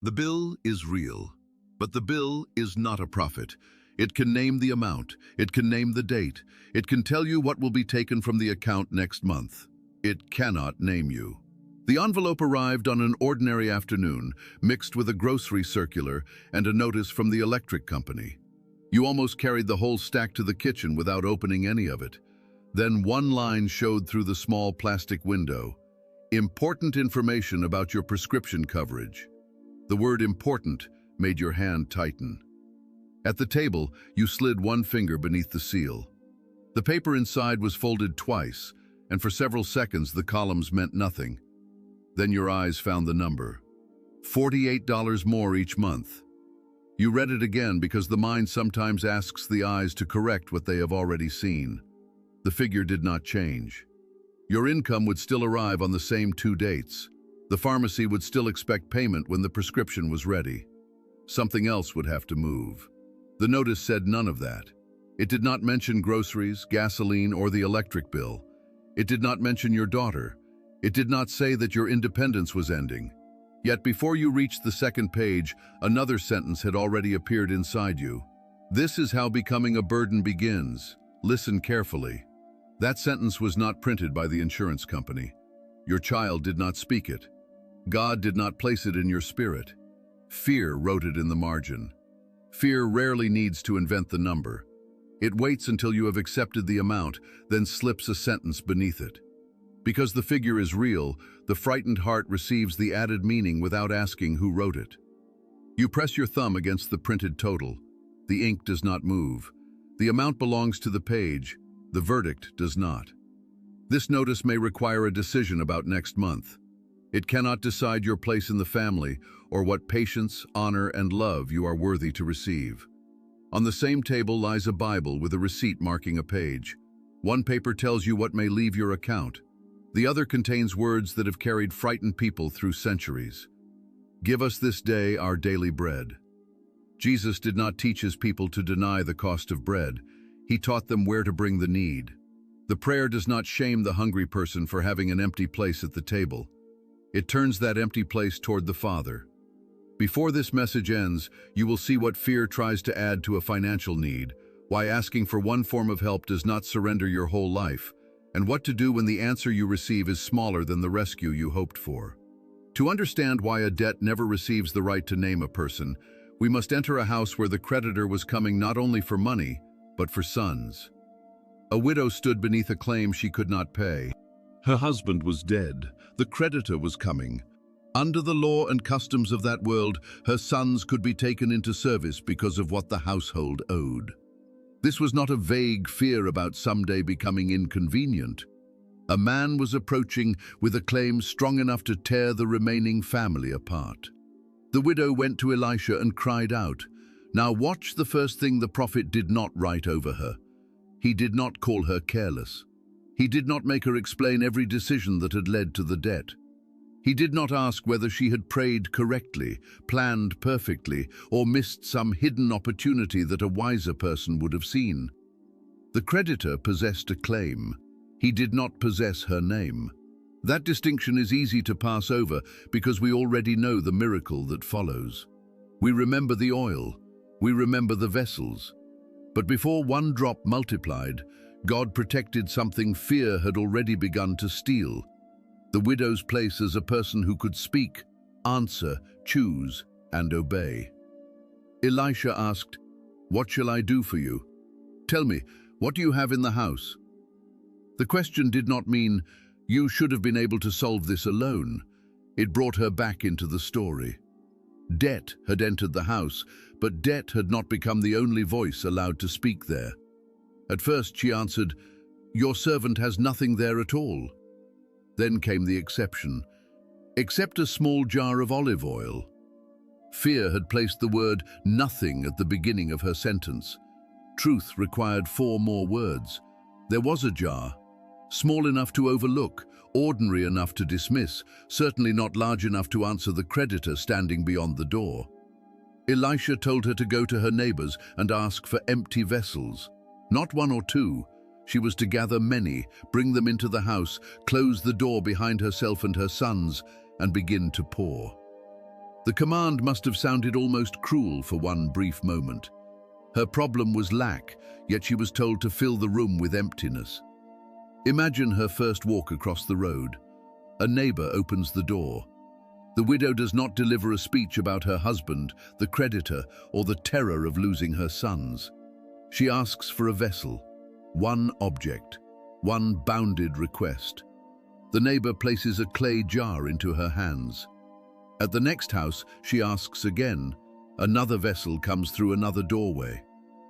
The bill is real, but the bill is not a prophet. It can name the amount, it can name the date, it can tell you what will be taken from the account next month. It cannot name you. The envelope arrived on an ordinary afternoon, mixed with a grocery circular and a notice from the electric company. You almost carried the whole stack to the kitchen without opening any of it. Then one line showed through the small plastic window. Important information about your prescription coverage. The word important made your hand tighten. At the table, you slid one finger beneath the seal. The paper inside was folded twice, and for several seconds the columns meant nothing. Then your eyes found the number. $48 more each month. You read it again because the mind sometimes asks the eyes to correct what they have already seen. The figure did not change. Your income would still arrive on the same 2 dates. The pharmacy would still expect payment when the prescription was ready. Something else would have to move. The notice said none of that. It did not mention groceries, gasoline, or the electric bill. It did not mention your daughter. It did not say that your independence was ending. Yet before you reached the second page, another sentence had already appeared inside you. This is how becoming a burden begins. Listen carefully. That sentence was not printed by the insurance company. Your child did not speak it. God did not place it in your spirit. Fear wrote it in the margin. Fear rarely needs to invent the number. It waits until you have accepted the amount, then slips a sentence beneath it. Because the figure is real, the frightened heart receives the added meaning without asking who wrote it. You press your thumb against the printed total. The ink does not move. The amount belongs to the page. The verdict does not. This notice may require a decision about next month. It cannot decide your place in the family or what patience, honor, and love you are worthy to receive. On the same table lies a Bible with a receipt marking a page. One paper tells you what may leave your account. The other contains words that have carried frightened people through centuries. Give us this day our daily bread. Jesus did not teach his people to deny the cost of bread. He taught them where to bring the need. The prayer does not shame the hungry person for having an empty place at the table. It turns that empty place toward the Father. Before this message ends, you will see what fear tries to add to a financial need, why asking for one form of help does not surrender your whole life, and what to do when the answer you receive is smaller than the rescue you hoped for. To understand why a debt never receives the right to name a person, we must enter a house where the creditor was coming not only for money, but for sons. A widow stood beneath a claim she could not pay. Her husband was dead. The creditor was coming. Under the law and customs of that world, her sons could be taken into service because of what the household owed. This was not a vague fear about someday becoming inconvenient. A man was approaching with a claim strong enough to tear the remaining family apart. The widow went to Elisha and cried out. Now watch the first thing the prophet did not write over her. He did not call her careless. He did not make her explain every decision that had led to the debt. He did not ask whether she had prayed correctly, planned perfectly, or missed some hidden opportunity that a wiser person would have seen. The creditor possessed a claim. He did not possess her name. That distinction is easy to pass over because we already know the miracle that follows. We remember the oil. We remember the vessels. But before one drop multiplied, God protected something fear had already begun to steal. The widow's place as a person who could speak, answer, choose, and obey. Elisha asked, "What shall I do for you? Tell me, what do you have in the house?" The question did not mean, "You should have been able to solve this alone." It brought her back into the story. Debt had entered the house, but debt had not become the only voice allowed to speak there. At first she answered, "Your servant has nothing there at all." Then came the exception, "Except a small jar of olive oil." Fear had placed the word "nothing" at the beginning of her sentence. Truth required 4 more words. There was a jar, small enough to overlook, ordinary enough to dismiss, certainly not large enough to answer the creditor standing beyond the door. Elisha told her to go to her neighbors and ask for empty vessels. Not 1 or 2. She was to gather many, bring them into the house, close the door behind herself and her sons, and begin to pour. The command must have sounded almost cruel for one brief moment. Her problem was lack, yet she was told to fill the room with emptiness. Imagine her first walk across the road. A neighbor opens the door. The widow does not deliver a speech about her husband, the creditor, or the terror of losing her sons. She asks for a vessel, one object, one bounded request. The neighbor places a clay jar into her hands. At the next house, she asks again. Another vessel comes through another doorway.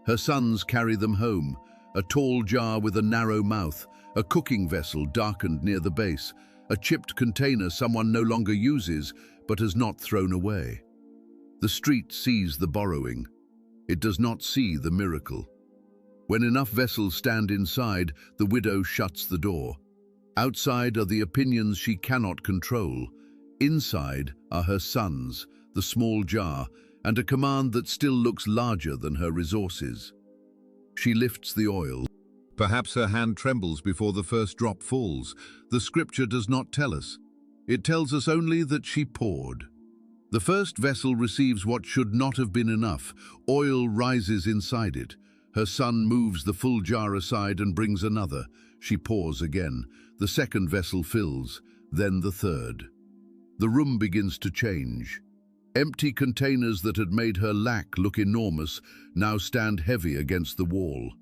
Her sons carry them home, a tall jar with a narrow mouth, a cooking vessel darkened near the base, a chipped container someone no longer uses but has not thrown away. The street sees the borrowing. It does not see the miracle. When enough vessels stand inside, the widow shuts the door. Outside are the opinions she cannot control. Inside are her sons, the small jar, and a command that still looks larger than her resources. She lifts the oil. Perhaps her hand trembles before the first drop falls. The scripture does not tell us. It tells us only that she poured. The first vessel receives what should not have been enough. Oil rises inside it. Her son moves the full jar aside and brings another. She pours again. The second vessel fills, then the third. The room begins to change. Empty containers that had made her lack look enormous now stand heavy against the wall.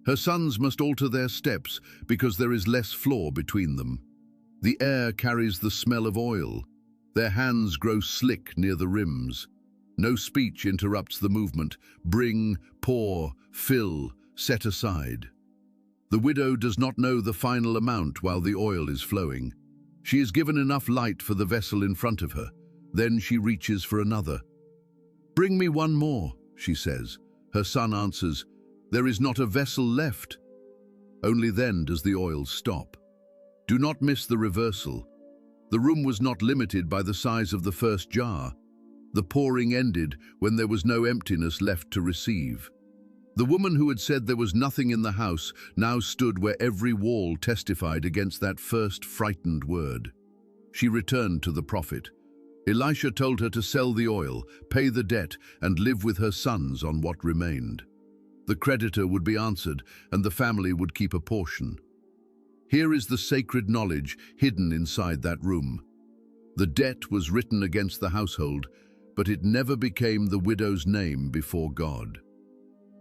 Her sons must alter their steps because there is less floor between them. The air carries the smell of oil. Their hands grow slick near the rims. No speech interrupts the movement. Bring, pour, fill, set aside. The widow does not know the final amount while the oil is flowing. She is given enough light for the vessel in front of her. Then she reaches for another. Bring me one more, she says. Her son answers, there is not a vessel left. Only then does the oil stop. Do not miss the reversal. The room was not limited by the size of the first jar. The pouring ended when there was no emptiness left to receive. The woman who had said there was nothing in the house now stood where every wall testified against that first frightened word. She returned to the prophet. Elisha told her to sell the oil, pay the debt, and live with her sons on what remained. The creditor would be answered, and the family would keep a portion. Here is the sacred knowledge hidden inside that room. The debt was written against the household, but it never became the widow's name before God.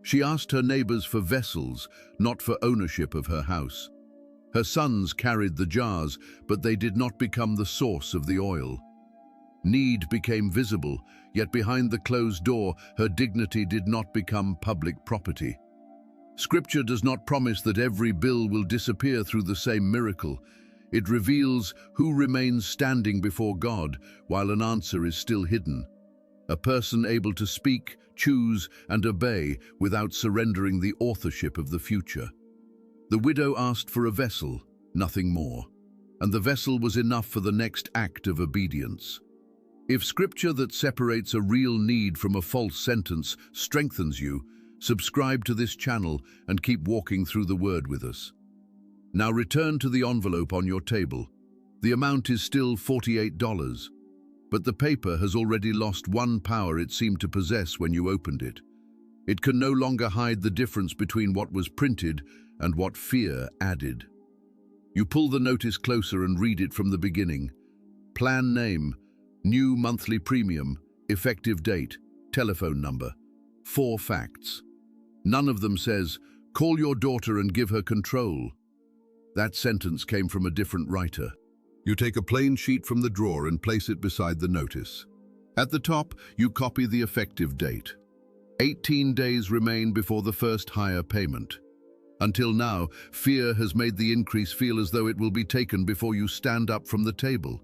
She asked her neighbors for vessels, not for ownership of her house. Her sons carried the jars, but they did not become the source of the oil. Need became visible, yet behind the closed door, her dignity did not become public property. Scripture does not promise that every bill will disappear through the same miracle. It reveals who remains standing before God while an answer is still hidden. A person able to speak, choose, and obey without surrendering the authorship of the future. The widow asked for a vessel, nothing more, and the vessel was enough for the next act of obedience. If scripture that separates a real need from a false sentence strengthens you, subscribe to this channel and keep walking through the word with us. Now return to the envelope on your table. The amount is still $48, but the paper has already lost one power it seemed to possess when you opened it. It can no longer hide the difference between what was printed and what fear added. You pull the notice closer and read it from the beginning. Plan name, new monthly premium, effective date, telephone number. 4 facts. None of them says, call your daughter and give her control. That sentence came from a different writer. You take a plain sheet from the drawer and place it beside the notice. At the top, you copy the effective date. 18 days remain before the first hire payment. Until now, fear has made the increase feel as though it will be taken before you stand up from the table.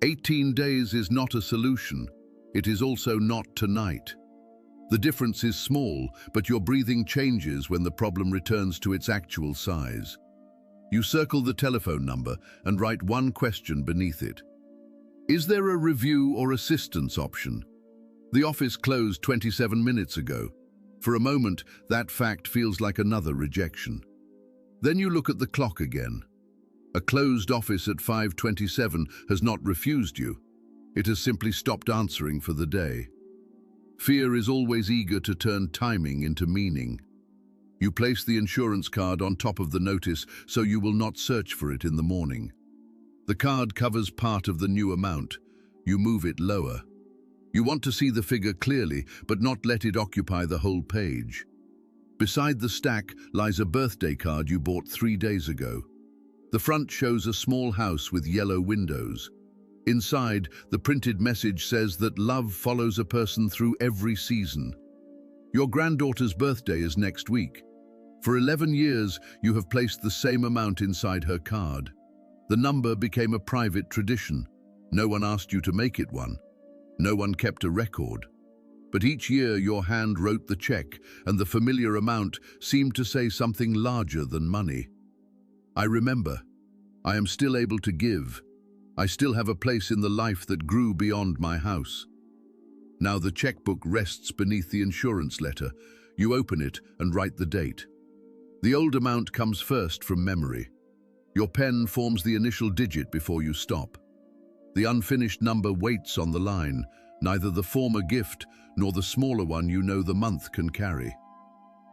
18 days is not a solution. It is also not tonight. The difference is small, but your breathing changes when the problem returns to its actual size. You circle the telephone number and write one question beneath it. Is there a review or assistance option? The office closed 27 minutes ago. For a moment, that fact feels like another rejection. Then you look at the clock again. A closed office at 5:27 has not refused you. It has simply stopped answering for the day. Fear is always eager to turn timing into meaning. You place the insurance card on top of the notice so you will not search for it in the morning. The card covers part of the new amount. You move it lower. You want to see the figure clearly, but not let it occupy the whole page. Beside the stack lies a birthday card you bought 3 days ago. The front shows a small house with yellow windows. Inside, the printed message says that love follows a person through every season. Your granddaughter's birthday is next week. For 11 years, you have placed the same amount inside her card. The number became a private tradition. No one asked you to make it one. No one kept a record. But each year your hand wrote the check, and the familiar amount seemed to say something larger than money. I remember. I am still able to give. I still have a place in the life that grew beyond my house. Now the checkbook rests beneath the insurance letter. You open it and write the date. The old amount comes first from memory. Your pen forms the initial digit before you stop. The unfinished number waits on the line, neither the former gift nor the smaller one you know the month can carry.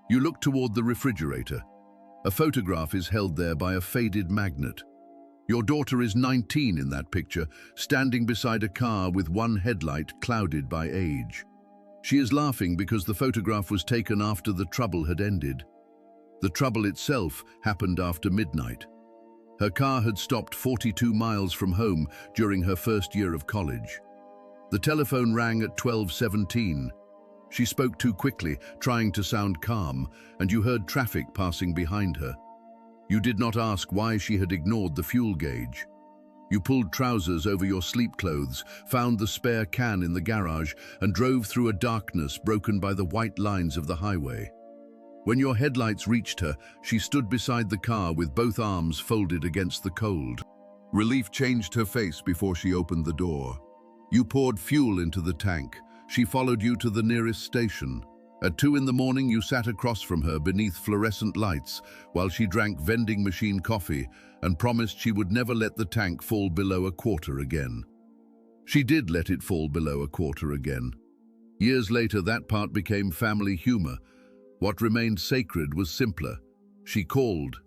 You look toward the refrigerator. A photograph is held there by a faded magnet. Your daughter is 19 in that picture, standing beside a car with one headlight clouded by age. She is laughing because the photograph was taken after the trouble had ended. The trouble itself happened after midnight. Her car had stopped 42 miles from home during her first year of college. The telephone rang at 12:17. She spoke too quickly, trying to sound calm, and you heard traffic passing behind her. You did not ask why she had ignored the fuel gauge. You pulled trousers over your sleep clothes, found the spare can in the garage, and drove through a darkness broken by the white lines of the highway. When your headlights reached her, she stood beside the car with both arms folded against the cold. Relief changed her face before she opened the door. You poured fuel into the tank. She followed you to the nearest station. At 2 in the morning, you sat across from her beneath fluorescent lights while she drank vending machine coffee and promised she would never let the tank fall below a quarter again. She did let it fall below a quarter again. Years later, that part became family humor. What remained sacred was simpler. She called,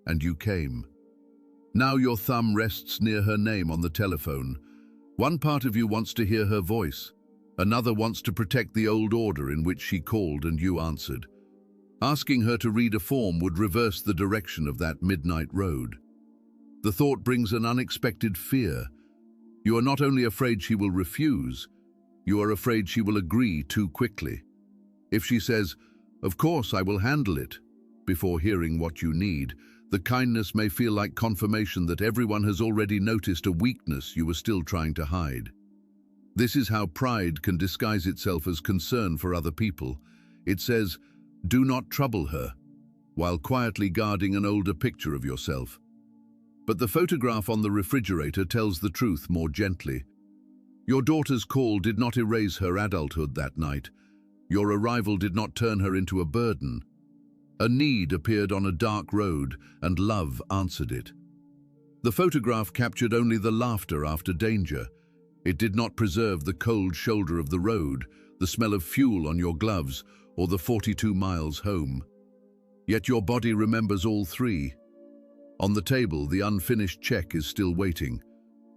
and you came. Now your thumb rests near her name on the telephone. One part of you wants to hear her voice. Another wants to protect the old order in which she called and you answered. Asking her to read a form would reverse the direction of that midnight road. The thought brings an unexpected fear. You are not only afraid she will refuse, you are afraid she will agree too quickly. If she says, "Of course, I will handle it," before hearing what you need, the kindness may feel like confirmation that everyone has already noticed a weakness you were still trying to hide. This is how pride can disguise itself as concern for other people. It says, "Do not trouble her," while quietly guarding an older picture of yourself. But the photograph on the refrigerator tells the truth more gently. Your daughter's call did not erase her adulthood that night. Your arrival did not turn her into a burden. A need appeared on a dark road, and love answered it. The photograph captured only the laughter after danger. It did not preserve the cold shoulder of the road, the smell of fuel on your gloves, or the 42 miles home. Yet your body remembers all three. On the table, the unfinished check is still waiting.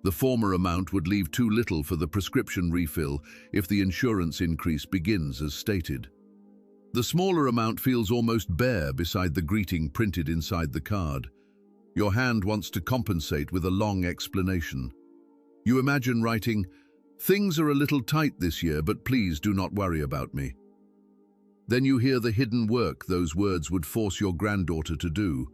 The former amount would leave too little for the prescription refill if the insurance increase begins as stated. The smaller amount feels almost bare beside the greeting printed inside the card. Your hand wants to compensate with a long explanation. You imagine writing, "Things are a little tight this year, but please do not worry about me." Then you hear the hidden work those words would force your granddaughter to do.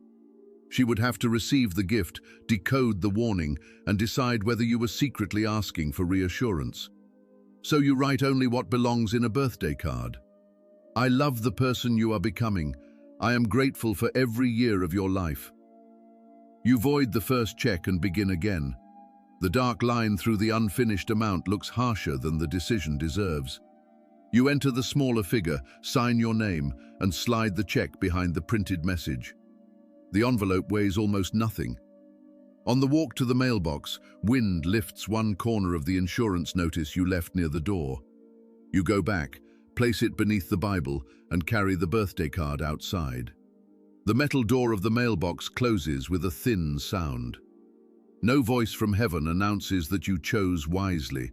She would have to receive the gift, decode the warning, and decide whether you were secretly asking for reassurance. So you write only what belongs in a birthday card. "I love the person you are becoming. I am grateful for every year of your life." You void the first check and begin again. The dark line through the unfinished amount looks harsher than the decision deserves. You enter the smaller figure, sign your name, and slide the check behind the printed message. The envelope weighs almost nothing. On the walk to the mailbox, wind lifts one corner of the insurance notice you left near the door. You go back, place it beneath the Bible, and carry the birthday card outside. The metal door of the mailbox closes with a thin sound. No voice from heaven announces that you chose wisely.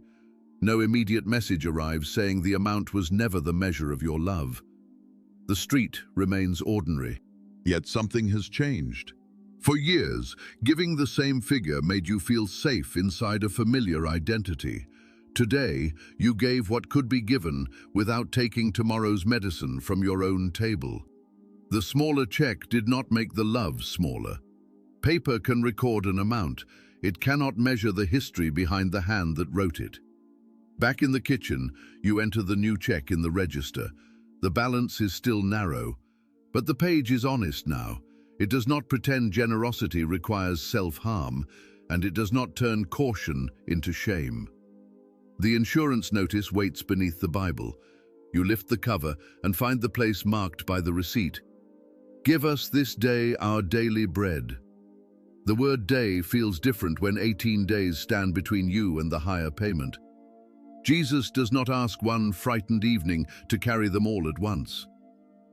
No immediate message arrives saying the amount was never the measure of your love. The street remains ordinary. Yet something has changed. For years, giving the same figure made you feel safe inside a familiar identity. Today, you gave what could be given without taking tomorrow's medicine from your own table. The smaller check did not make the love smaller. Paper can record an amount. It cannot measure the history behind the hand that wrote it. Back in the kitchen, you enter the new check in the register. The balance is still narrow, but the page is honest now. It does not pretend generosity requires self-harm, and it does not turn caution into shame. The insurance notice waits beneath the Bible. You lift the cover and find the place marked by the receipt. Give us this day our daily bread. The word day feels different when 18 days stand between you and the higher payment. Jesus does not ask one frightened evening to carry them all at once.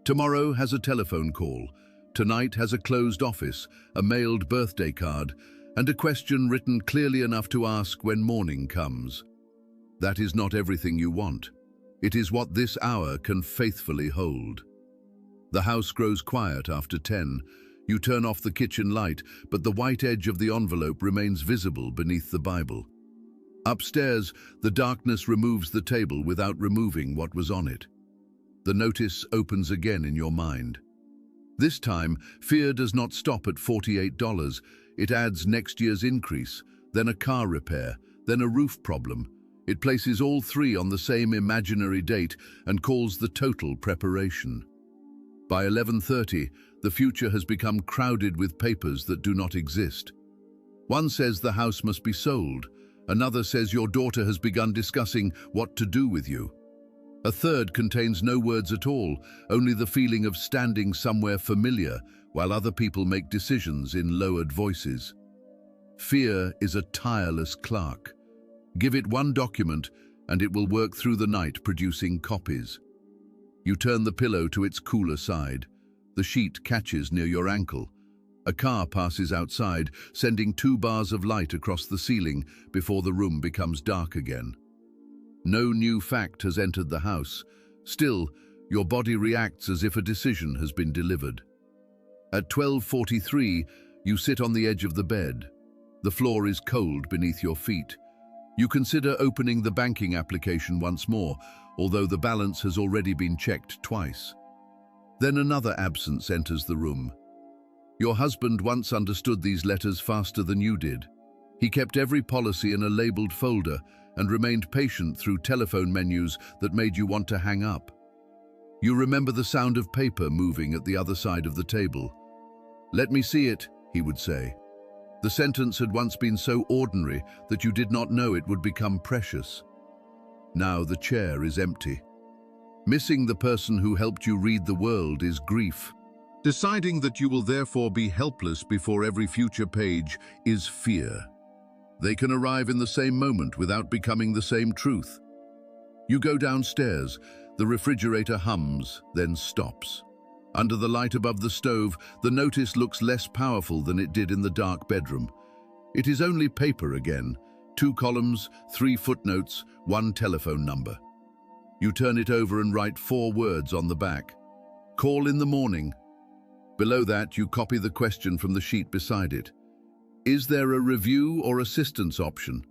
Tomorrow has a telephone call. Tonight has a closed office, a mailed birthday card, and a question written clearly enough to ask when morning comes. That is not everything you want. It is what this hour can faithfully hold. The house grows quiet after 10. You turn off the kitchen light, but the white edge of the envelope remains visible beneath the Bible. Upstairs, the darkness removes the table without removing what was on it. The notice opens again in your mind. This time, fear does not stop at $48. It adds next year's increase, then a car repair, then a roof problem. It places all three on the same imaginary date and calls the total preparation. By 11:30, the future has become crowded with papers that do not exist. One says the house must be sold. Another says your daughter has begun discussing what to do with you. A third contains no words at all, only the feeling of standing somewhere familiar while other people make decisions in lowered voices. Fear is a tireless clerk. Give it one document and it will work through the night producing copies. You turn the pillow to its cooler side. The sheet catches near your ankle. A car passes outside, sending 2 bars of light across the ceiling before the room becomes dark again. No new fact has entered the house. Still, your body reacts as if a decision has been delivered. At 12:43, you sit on the edge of the bed. The floor is cold beneath your feet. You consider opening the banking application once more, although the balance has already been checked twice. Then another absence enters the room. Your husband once understood these letters faster than you did. He kept every policy in a labeled folder and remained patient through telephone menus that made you want to hang up. You remember the sound of paper moving at the other side of the table. "Let me see it," he would say. The sentence had once been so ordinary that you did not know it would become precious. Now the chair is empty. Missing the person who helped you read the world is grief. Deciding that you will therefore be helpless before every future page is fear. They can arrive in the same moment without becoming the same truth. You go downstairs. The refrigerator hums, then stops. Under the light above the stove, the notice looks less powerful than it did in the dark bedroom. It is only paper again. 2 columns, 3 footnotes, 1 telephone number. You turn it over and write 4 words on the back. Call in the morning. Below that, you copy the question from the sheet beside it. Is there a review or assistance option?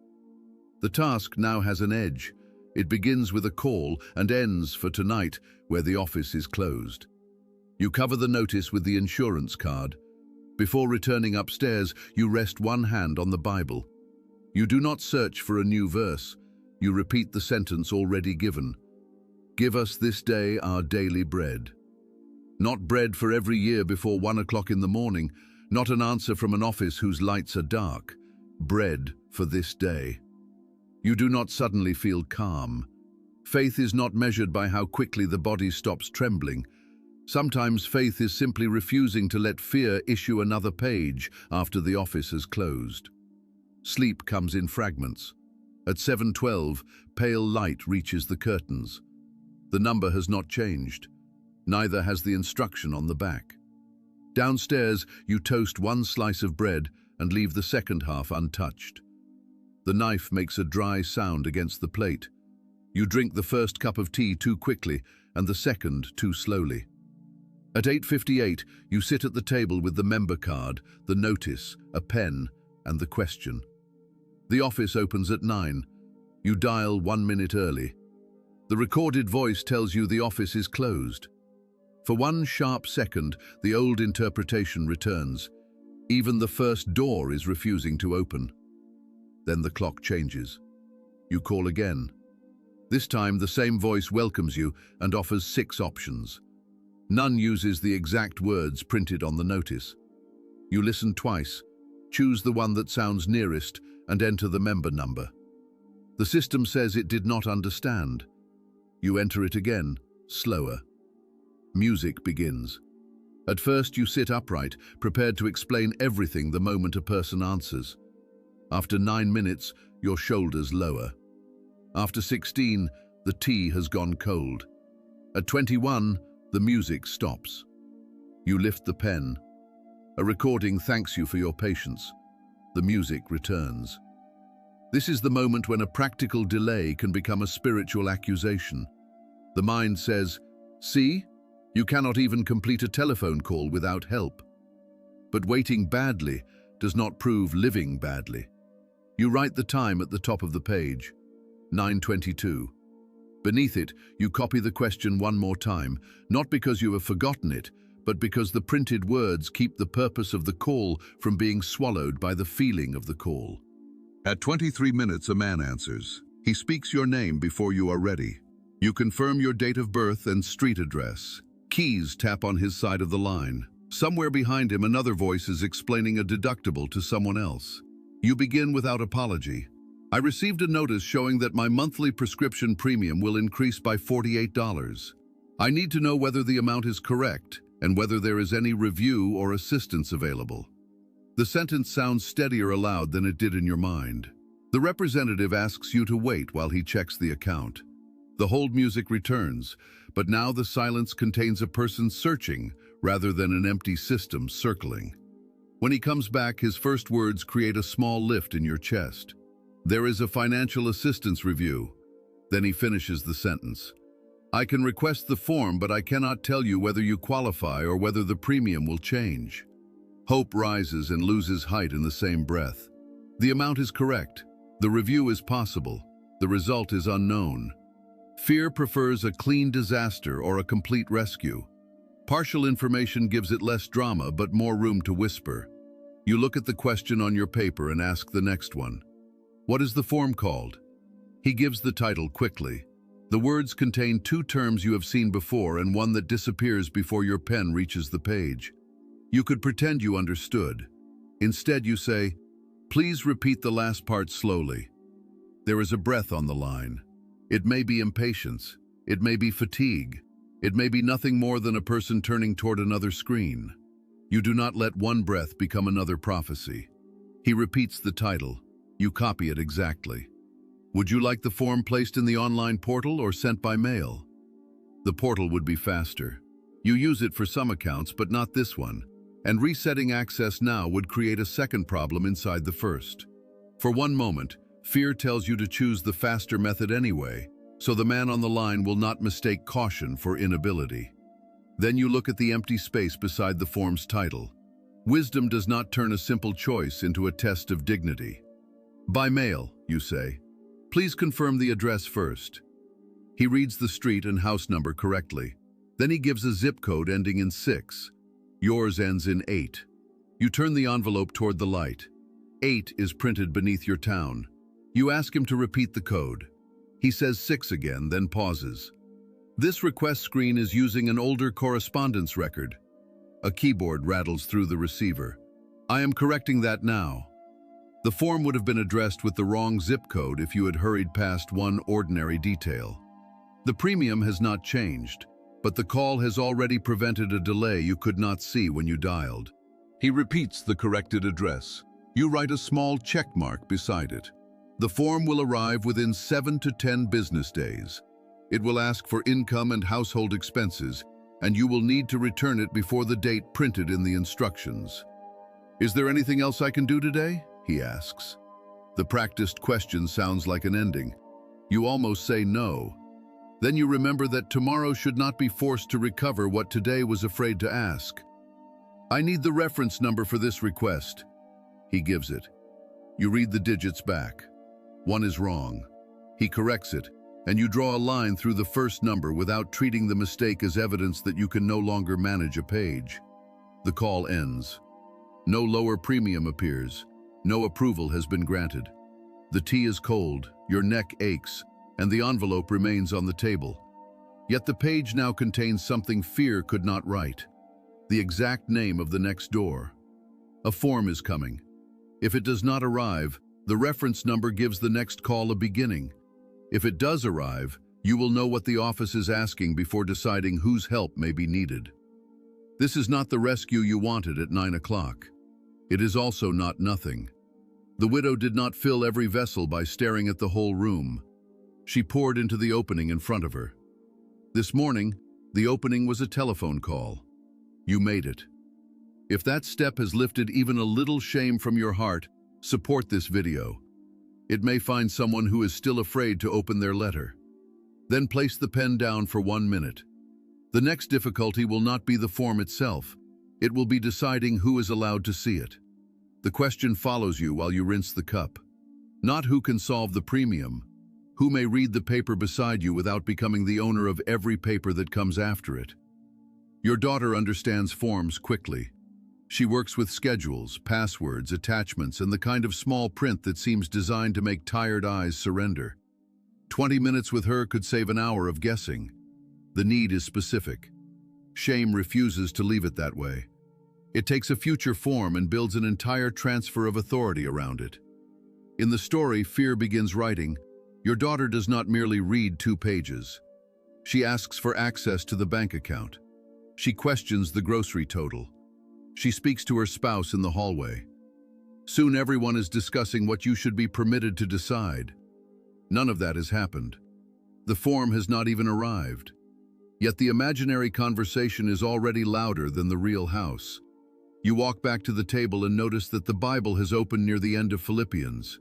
The task now has an edge. It begins with a call and ends for tonight, where the office is closed. You cover the notice with the insurance card. Before returning upstairs, you rest one hand on the Bible. You do not search for a new verse. You repeat the sentence already given. Give us this day our daily bread. Not bread for every year before 1 o'clock in the morning, not an answer from an office whose lights are dark. Bread for this day. You do not suddenly feel calm. Faith is not measured by how quickly the body stops trembling. Sometimes faith is simply refusing to let fear issue another page after the office has closed. Sleep comes in fragments. At 7:12, pale light reaches the curtains. The number has not changed. Neither has the instruction on the back. Downstairs, you toast one slice of bread and leave the second half untouched. The knife makes a dry sound against the plate. You drink the first cup of tea too quickly and the second too slowly. At 8:58, you sit at the table with the member card, the notice, a pen, and the question. The office opens at 9. You dial 1 minute early. The recorded voice tells you the office is closed. For one sharp second, the old interpretation returns. Even the first door is refusing to open. Then the clock changes. You call again. This time, the same voice welcomes you and offers 6 options. None uses the exact words printed on the notice. You listen twice, choose the one that sounds nearest, and enter the member number. The system says it did not understand. You enter it again, slower. Music begins. At first you sit upright, prepared to explain everything the moment a person answers. After 9 minutes, your shoulders lower. After 16, the tea has gone cold. At 21, the music stops. You lift the pen. A recording thanks you for your patience. The music returns. This is the moment when a practical delay can become a spiritual accusation. The mind says, "See, you cannot even complete a telephone call without help." But waiting badly does not prove living badly. You write the time at the top of the page, 9:22. Beneath it, you copy the question one more time, not because you have forgotten it, but because the printed words keep the purpose of the call from being swallowed by the feeling of the call. At 23 minutes, a man answers. He speaks your name before you are ready. You confirm your date of birth and street address. Keys tap on his side of the line. Somewhere behind him, another voice is explaining a deductible to someone else. You begin without apology. I received a notice showing that my monthly prescription premium will increase by $48. I need to know whether the amount is correct and whether there is any review or assistance available. The sentence sounds steadier aloud than it did in your mind. The representative asks you to wait while he checks the account. The hold music returns, but now the silence contains a person searching rather than an empty system circling. When he comes back, his first words create a small lift in your chest. There is a financial assistance review. Then he finishes the sentence. I can request the form, but I cannot tell you whether you qualify or whether the premium will change. Hope rises and loses height in the same breath. The amount is correct. The review is possible. The result is unknown. Fear prefers a clean disaster or a complete rescue. Partial information gives it less drama but more room to whisper. You look at the question on your paper and ask the next one. What is the form called? He gives the title quickly. The words contain 2 terms you have seen before and one that disappears before your pen reaches the page. You could pretend you understood. Instead, you say, "Please repeat the last part slowly." There is a breath on the line. It may be impatience. It may be fatigue. It may be nothing more than a person turning toward another screen. You do not let one breath become another prophecy. He repeats the title. You copy it exactly. Would you like the form placed in the online portal or sent by mail? The portal would be faster. You use it for some accounts, but not this one. And resetting access now would create a second problem inside the first. For one moment, fear tells you to choose the faster method anyway, so the man on the line will not mistake caution for inability. Then you look at the empty space beside the form's title. Wisdom does not turn a simple choice into a test of dignity. By mail, you say. Please confirm the address first. He reads the street and house number correctly. Then he gives a zip code ending in 6. Yours ends in 8. You turn the envelope toward the light. 8 is printed beneath your town. You ask him to repeat the code. He says 6 again, then pauses. This request screen is using an older correspondence record. A keyboard rattles through the receiver. I am correcting that now. The form would have been addressed with the wrong zip code if you had hurried past one ordinary detail. The premium has not changed. but the call has already prevented a delay you could not see when you dialed. He repeats the corrected address. You write a small check mark beside it. The form will arrive within 7 to 10 business days. It will ask for income and household expenses, and you will need to return it before the date printed in the instructions. Is there anything else I can do today? He asks. The practiced question sounds like an ending. You almost say no. Then you remember that tomorrow should not be forced to recover what today was afraid to ask. I need the reference number for this request. He gives it. You read the digits back. One is wrong. He corrects it, and you draw a line through the first number without treating the mistake as evidence that you can no longer manage a page. The call ends. No lower premium appears. No approval has been granted. The tea is cold, your neck aches, and the envelope remains on the table. Yet the page now contains something fear could not write. The exact name of the next door. A form is coming. If it does not arrive, the reference number gives the next call a beginning. If it does arrive, you will know what the office is asking before deciding whose help may be needed. This is not the rescue you wanted at 9 o'clock. It is also not nothing. The widow did not fill every vessel by staring at the whole room. She poured into the opening in front of her. This morning, the opening was a telephone call. You made it. If that step has lifted even a little shame from your heart, support this video. It may find someone who is still afraid to open their letter. Then place the pen down for 1 minute. The next difficulty will not be the form itself. It will be deciding who is allowed to see it. The question follows you while you rinse the cup. Not who can solve the premium, who may read the paper beside you without becoming the owner of every paper that comes after it. Your daughter understands forms quickly. She works with schedules, passwords, attachments, and the kind of small print that seems designed to make tired eyes surrender. 20 minutes with her could save an hour of guessing. The need is specific. Shame refuses to leave it that way. It takes a future form and builds an entire transfer of authority around it. In the story Fear begins writing, your daughter does not merely read 2 pages. She asks for access to the bank account. She questions the grocery total. She speaks to her spouse in the hallway. Soon everyone is discussing what you should be permitted to decide. None of that has happened. The form has not even arrived. Yet the imaginary conversation is already louder than the real house. You walk back to the table and notice that the Bible has opened near the end of Philippians.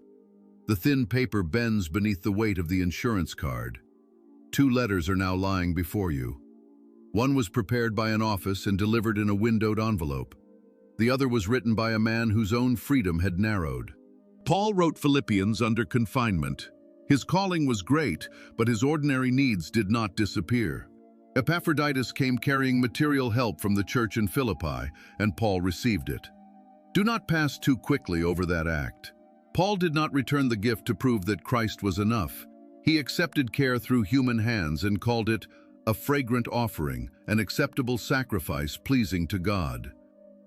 The thin paper bends beneath the weight of the insurance card. 2 letters are now lying before you. One was prepared by an office and delivered in a windowed envelope. The other was written by a man whose own freedom had narrowed. Paul wrote Philippians under confinement. His calling was great, but his ordinary needs did not disappear. Epaphroditus came carrying material help from the church in Philippi, and Paul received it. Do not pass too quickly over that act. Paul did not return the gift to prove that Christ was enough. He accepted care through human hands and called it a fragrant offering, an acceptable sacrifice pleasing to God.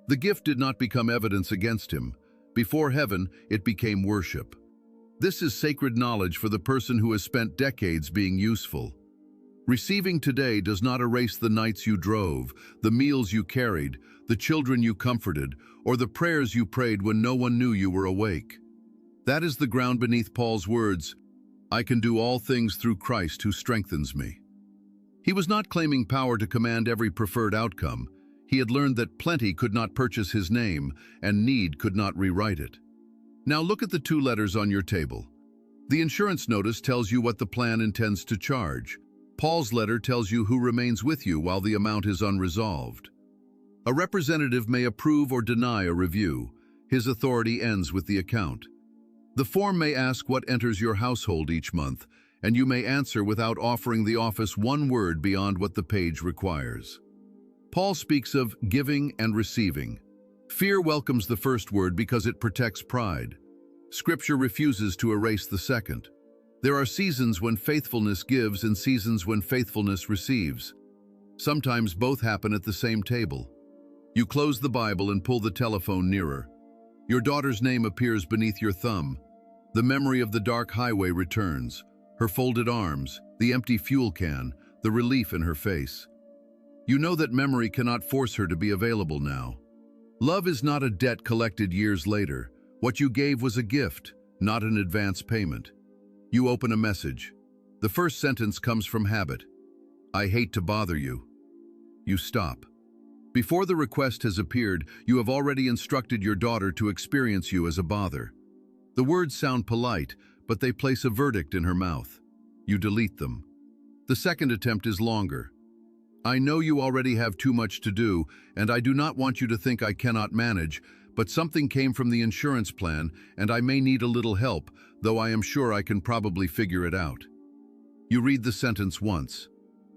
The gift did not become evidence against him. Before heaven, it became worship. This is sacred knowledge for the person who has spent decades being useful. Receiving today does not erase the nights you drove, the meals you carried, the children you comforted, or the prayers you prayed when no one knew you were awake. That is the ground beneath Paul's words, I can do all things through Christ who strengthens me. He was not claiming power to command every preferred outcome. He had learned that plenty could not purchase his name, and need could not rewrite it. Now look at the 2 letters on your table. The insurance notice tells you what the plan intends to charge. Paul's letter tells you who remains with you while the amount is unresolved. A representative may approve or deny a review. His authority ends with the account. The form may ask what enters your household each month, and you may answer without offering the office 1 word beyond what the page requires. Paul speaks of giving and receiving. Fear welcomes the first word because it protects pride. Scripture refuses to erase the second. There are seasons when faithfulness gives and seasons when faithfulness receives. Sometimes both happen at the same table. You close the Bible and pull the telephone nearer. Your daughter's name appears beneath your thumb. The memory of the dark highway returns, her folded arms, the empty fuel can, the relief in her face. You know that memory cannot force her to be available now. Love is not a debt collected years later. What you gave was a gift, not an advance payment. You open a message. The first sentence comes from habit. I hate to bother you. You stop. Before the request has appeared, you have already instructed your daughter to experience you as a bother. The words sound polite, but they place a verdict in her mouth. You delete them. The second attempt is longer. I know you already have too much to do, and I do not want you to think I cannot manage, but something came from the insurance plan, and I may need a little help, though I am sure I can probably figure it out. You read the sentence once.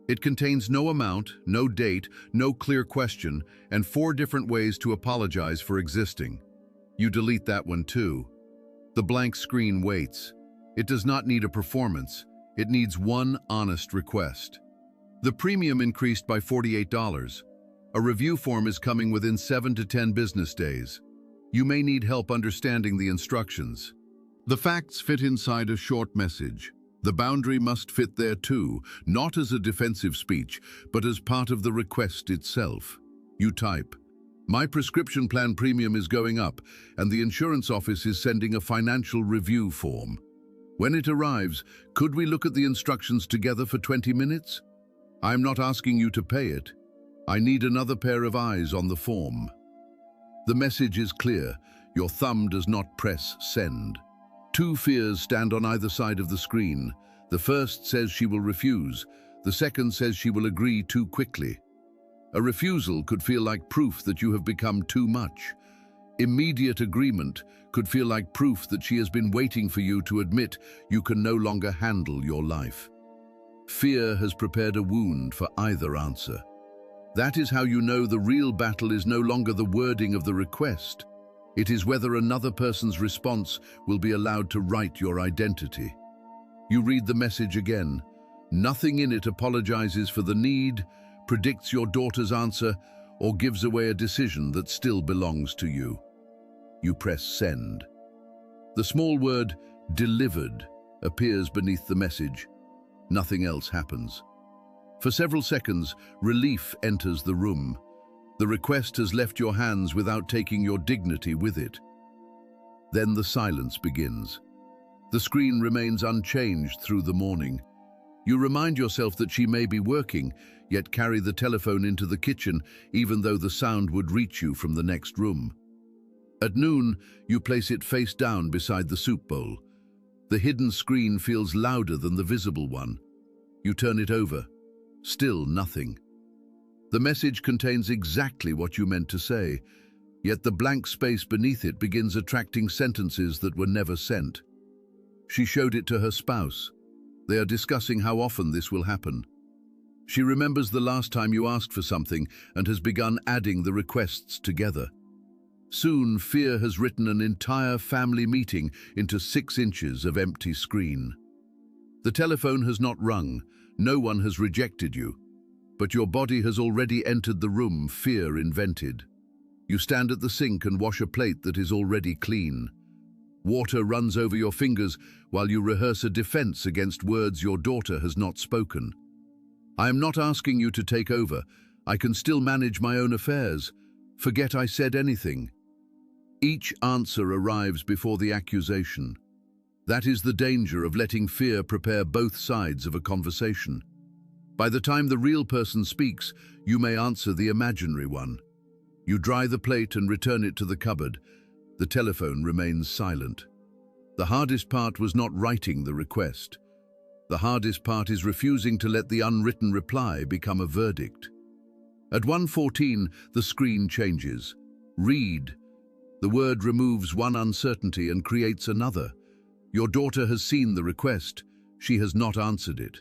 It contains no amount, no date, no clear question, and 4 different ways to apologize for existing. You delete that one too. The blank screen waits. It does not need a performance. It needs one honest request. The premium increased by $48. A review form is coming within 7 to 10 business days. You may need help understanding the instructions. The facts fit inside a short message. The boundary must fit there too, not as a defensive speech, but as part of the request itself. You type, "My prescription plan premium is going up, and the insurance office is sending a financial review form. When it arrives, could we look at the instructions together for 20 minutes? I'm not asking you to pay it. I need another pair of eyes on the form." The message is clear. Your thumb does not press send. 2 fears stand on either side of the screen. The first says she will refuse. The second says she will agree too quickly. A refusal could feel like proof that you have become too much. Immediate agreement could feel like proof that she has been waiting for you to admit you can no longer handle your life. Fear has prepared a wound for either answer. That is how you know the real battle is no longer the wording of the request. It is whether another person's response will be allowed to write your identity. You read the message again. Nothing in it apologizes for the need, predicts your daughter's answer, or gives away a decision that still belongs to you. You press send. The small word delivered appears beneath the message. Nothing else happens. For several seconds, relief enters the room. The request has left your hands without taking your dignity with it. Then the silence begins. The screen remains unchanged through the morning. You remind yourself that she may be working, yet carry the telephone into the kitchen, even though the sound would reach you from the next room. At noon, you place it face down beside the soup bowl. The hidden screen feels louder than the visible one. You turn it over. Still nothing. The message contains exactly what you meant to say, yet the blank space beneath it begins attracting sentences that were never sent. She showed it to her spouse. They are discussing how often this will happen. She remembers the last time you asked for something and has begun adding the requests together. Soon, fear has written an entire family meeting into 6 inches of empty screen. The telephone has not rung. No one has rejected you. But your body has already entered the room fear invented. You stand at the sink and wash a plate that is already clean. Water runs over your fingers while you rehearse a defense against words your daughter has not spoken. I am not asking you to take over. I can still manage my own affairs. Forget I said anything. Each answer arrives before the accusation. That is the danger of letting fear prepare both sides of a conversation. By the time the real person speaks, you may answer the imaginary one. You dry the plate and return it to the cupboard. The telephone remains silent. The hardest part was not writing the request. The hardest part is refusing to let the unwritten reply become a verdict. At 1:14, the screen changes. Read. The word removes one uncertainty and creates another. Your daughter has seen the request. She has not answered it.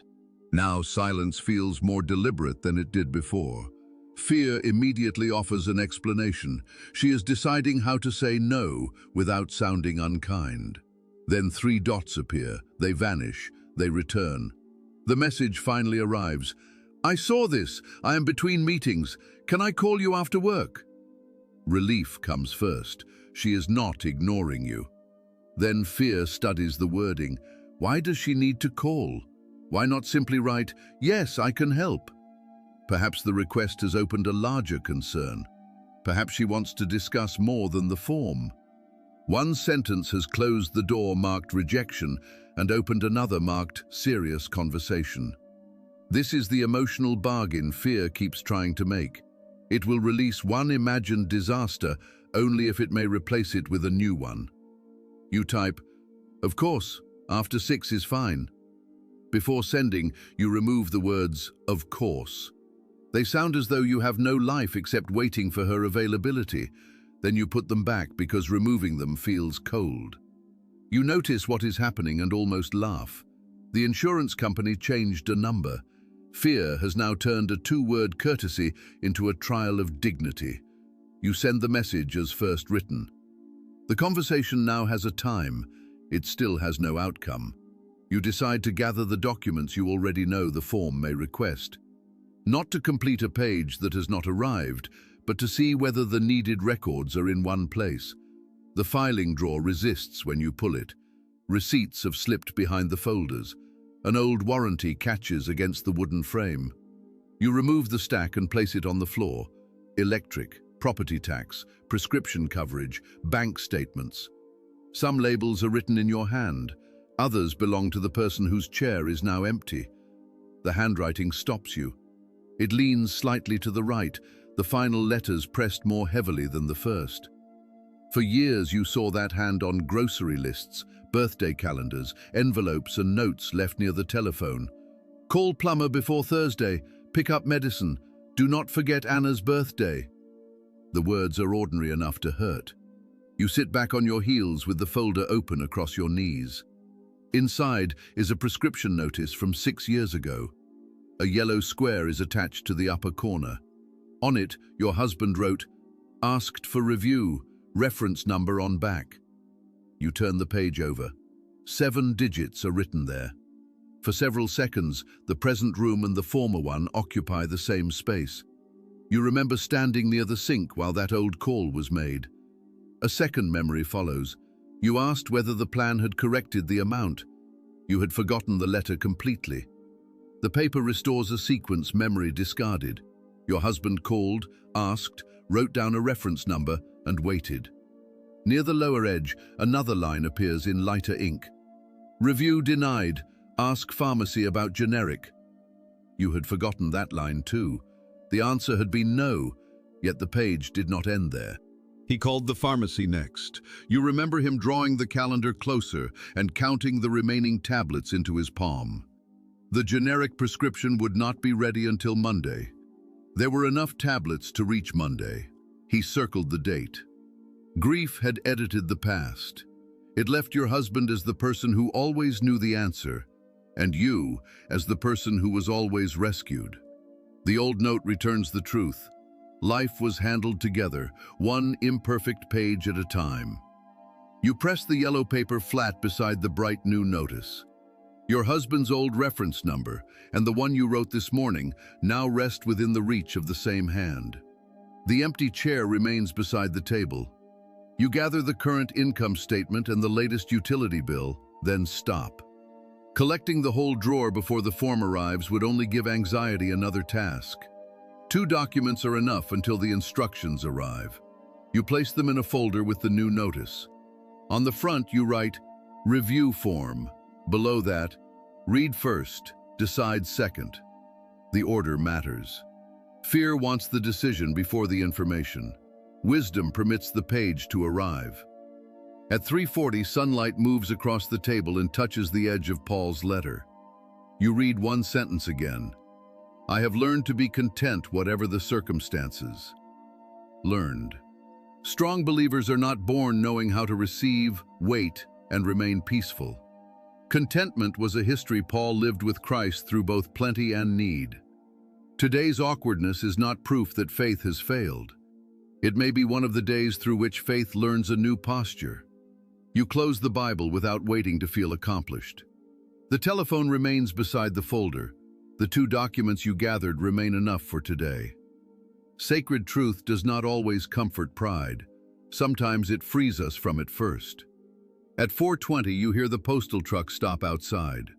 Now silence feels more deliberate than it did before. Fear immediately offers an explanation. She is deciding how to say no without sounding unkind. Then 3 dots appear. They vanish. They return. The message finally arrives. I saw this. I am between meetings. Can I call you after work? Relief comes first. She is not ignoring you. Then fear studies the wording. Why does she need to call? Why not simply write, yes, I can help? Perhaps the request has opened a larger concern. Perhaps she wants to discuss more than the form. One sentence has closed the door marked rejection and opened another marked serious conversation. This is the emotional bargain fear keeps trying to make. It will release one imagined disaster only if it may replace it with a new one. You type, "Of course, after 6 is fine." Before sending, you remove the words, "of course." They sound as though you have no life except waiting for her availability. Then you put them back because removing them feels cold. You notice what is happening and almost laugh. The insurance company changed a number. Fear has now turned a 2-word courtesy into a trial of dignity. You send the message as first written. The conversation now has a time. It still has no outcome. You decide to gather the documents you already know the form may request. Not to complete a page that has not arrived, but to see whether the needed records are in one place. The filing drawer resists when you pull it. Receipts have slipped behind the folders. An old warranty catches against the wooden frame. You remove the stack and place it on the floor. Electric, property tax, prescription coverage, bank statements. Some labels are written in your hand. Others belong to the person whose chair is now empty. The handwriting stops you. It leans slightly to the right, the final letters pressed more heavily than the first. For years you saw that hand on grocery lists, birthday calendars, envelopes and notes left near the telephone. "Call plumber before Thursday. Pick up medicine. Do not forget Anna's birthday." The words are ordinary enough to hurt. You sit back on your heels with the folder open across your knees. Inside is a prescription notice from 6 years ago. A yellow square is attached to the upper corner. On it, your husband wrote, "Asked for review, reference number on back." You turn the page over. 7 digits are written there. For several seconds, the present room and the former one occupy the same space. You remember standing near the sink while that old call was made. A second memory follows. You asked whether the plan had corrected the amount. You had forgotten the letter completely. The paper restores a sequence memory discarded. Your husband called, asked, wrote down a reference number, and waited. Near the lower edge, another line appears in lighter ink. "Review denied. Ask pharmacy about generic." You had forgotten that line too. The answer had been no, yet the page did not end there. He called the pharmacy next. You remember him drawing the calendar closer and counting the remaining tablets into his palm. The generic prescription would not be ready until Monday. There were enough tablets to reach Monday. He circled the date. Grief had edited the past. It left your husband as the person who always knew the answer, and you as the person who was always rescued. The old note returns the truth. Life was handled together, one imperfect page at a time. You press the yellow paper flat beside the bright new notice. Your husband's old reference number and the one you wrote this morning now rest within the reach of the same hand. The empty chair remains beside the table. You gather the current income statement and the latest utility bill, then stop. Collecting the whole drawer before the form arrives would only give anxiety another task. 2 documents are enough until the instructions arrive. You place them in a folder with the new notice. On the front you write, "Review form." Below that, "Read first, decide second." The order matters. Fear wants the decision before the information. Wisdom permits the page to arrive. At 3:40, sunlight moves across the table and touches the edge of Paul's letter. You read one sentence again. "I have learned to be content whatever the circumstances." Learned. Strong believers are not born knowing how to receive, wait, and remain peaceful. Contentment was a history Paul lived with Christ through both plenty and need. Today's awkwardness is not proof that faith has failed. It may be one of the days through which faith learns a new posture. You close the Bible without waiting to feel accomplished. The telephone remains beside the folder. The 2 documents you gathered remain enough for today. Sacred truth does not always comfort pride. Sometimes it frees us from it first. At 4:20, you hear the postal truck stop outside.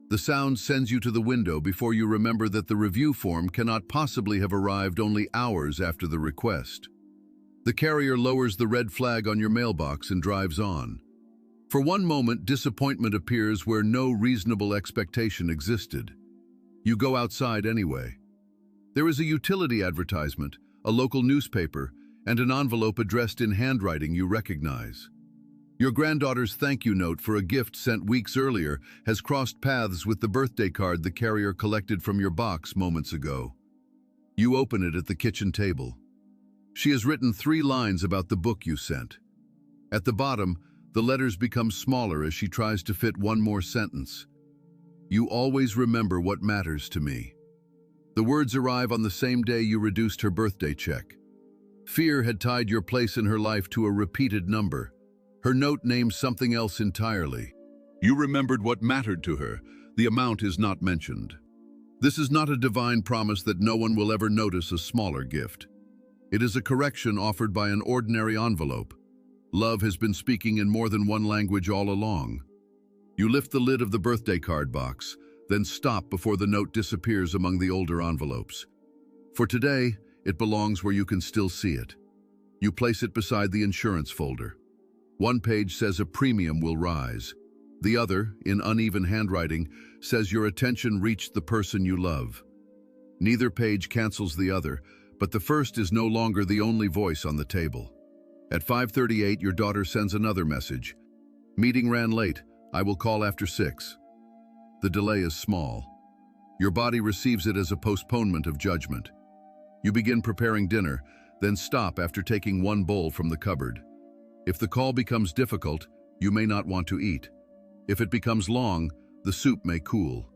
The sound sends you to the window before you remember that the review form cannot possibly have arrived only hours after the request. The carrier lowers the red flag on your mailbox and drives on. For one moment, disappointment appears where no reasonable expectation existed. You go outside anyway. There is a utility advertisement, a local newspaper, and an envelope addressed in handwriting you recognize. Your granddaughter's thank you note for a gift sent weeks earlier has crossed paths with the birthday card the carrier collected from your box moments ago. You open it at the kitchen table. She has written 3 lines about the book you sent. At the bottom, the letters become smaller as she tries to fit one more sentence. You always remember what matters to me. The words arrive on the same day you reduced her birthday check. Fear had tied your place in her life to a repeated number. Her note names something else entirely. You remembered what mattered to her. The amount is not mentioned. This is not a divine promise that no one will ever notice a smaller gift. It is a correction offered by an ordinary envelope. Love has been speaking in more than one language all along. You lift the lid of the birthday card box, then stop before the note disappears among the older envelopes. For today, it belongs where you can still see it. You place it beside the insurance folder. One page says a premium will rise. The other, in uneven handwriting, says your attention reached the person you love. Neither page cancels the other, but the first is no longer the only voice on the table. At 5:38, your daughter sends another message. Meeting ran late. I will call after 6. The delay is small. Your body receives it as a postponement of judgment. You begin preparing dinner, then stop after taking one bowl from the cupboard. If the call becomes difficult, you may not want to eat. If it becomes long, the soup may cool.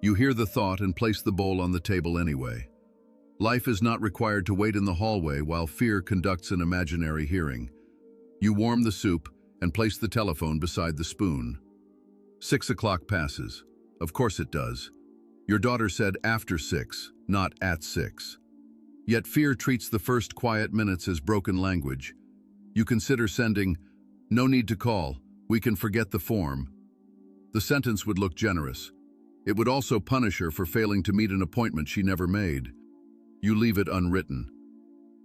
You hear the thought and place the bowl on the table anyway. Life is not required to wait in the hallway while fear conducts an imaginary hearing. You warm the soup and place the telephone beside the spoon. 6 o'clock passes. Of course it does. Your daughter said after 6, not at 6. Yet fear treats the first quiet minutes as broken language. You consider sending, "No need to call, we can forget the form." The sentence would look generous. It would also punish her for failing to meet an appointment she never made. You leave it unwritten.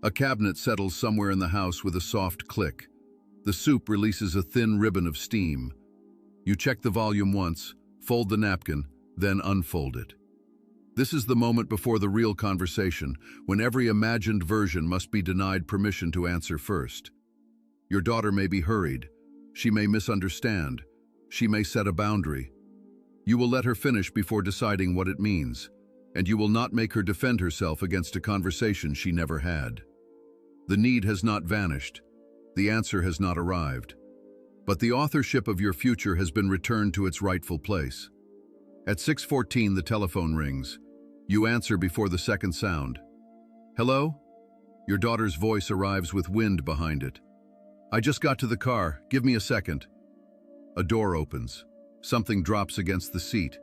A cabinet settles somewhere in the house with a soft click. The soup releases a thin ribbon of steam. You check the volume once, fold the napkin, then unfold it. This is the moment before the real conversation, when every imagined version must be denied permission to answer first. Your daughter may be hurried. She may misunderstand. She may set a boundary. You will let her finish before deciding what it means, and you will not make her defend herself against a conversation she never had. The need has not vanished. The answer has not arrived. But the authorship of your future has been returned to its rightful place. At 6:14, the telephone rings. You answer before the second sound. Hello? Your daughter's voice arrives with wind behind it. I just got to the car. Give me a second. A door opens. Something drops against the seat.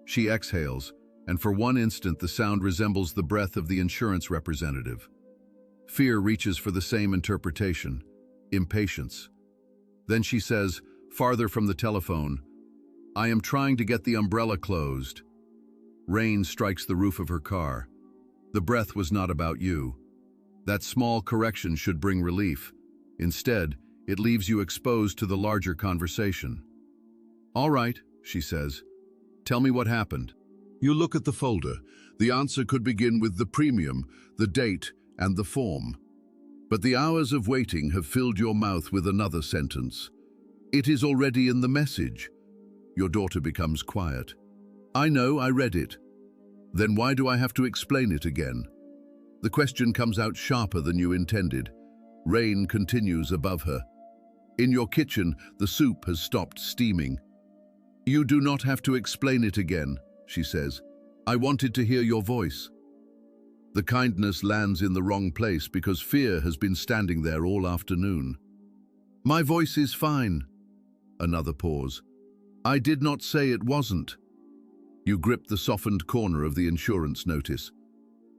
She exhales, and for one instant the sound resembles the breath of the insurance representative. Fear reaches for the same interpretation. Impatience. Then she says, farther from the telephone, I am trying to get the umbrella closed. Rain strikes the roof of her car. The breath was not about you. That small correction should bring relief. Instead, it leaves you exposed to the larger conversation. All right, she says. Tell me what happened. You look at the folder. The answer could begin with the premium, the date, and the form. But the hours of waiting have filled your mouth with another sentence. It is already in the message. Your daughter becomes quiet. I know, I read it. Then why do I have to explain it again? The question comes out sharper than you intended. Rain continues above her. In your kitchen, the soup has stopped steaming. You do not have to explain it again, she says. I wanted to hear your voice. The kindness lands in the wrong place because fear has been standing there all afternoon. My voice is fine. Another pause. I did not say it wasn't. You grip the softened corner of the insurance notice.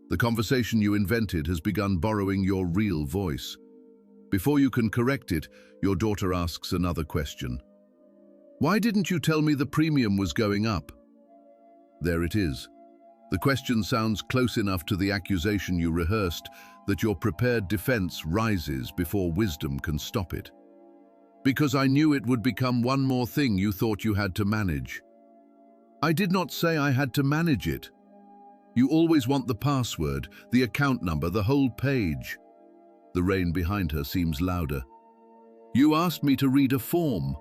The conversation you invented has begun borrowing your real voice. Before you can correct it, your daughter asks another question. Why didn't you tell me the premium was going up? There it is. The question sounds close enough to the accusation you rehearsed that your prepared defense rises before wisdom can stop it. Because I knew it would become one more thing you thought you had to manage. I did not say I had to manage it. You always want the password, the account number, the whole page. The rain behind her seems louder. You asked me to read a form.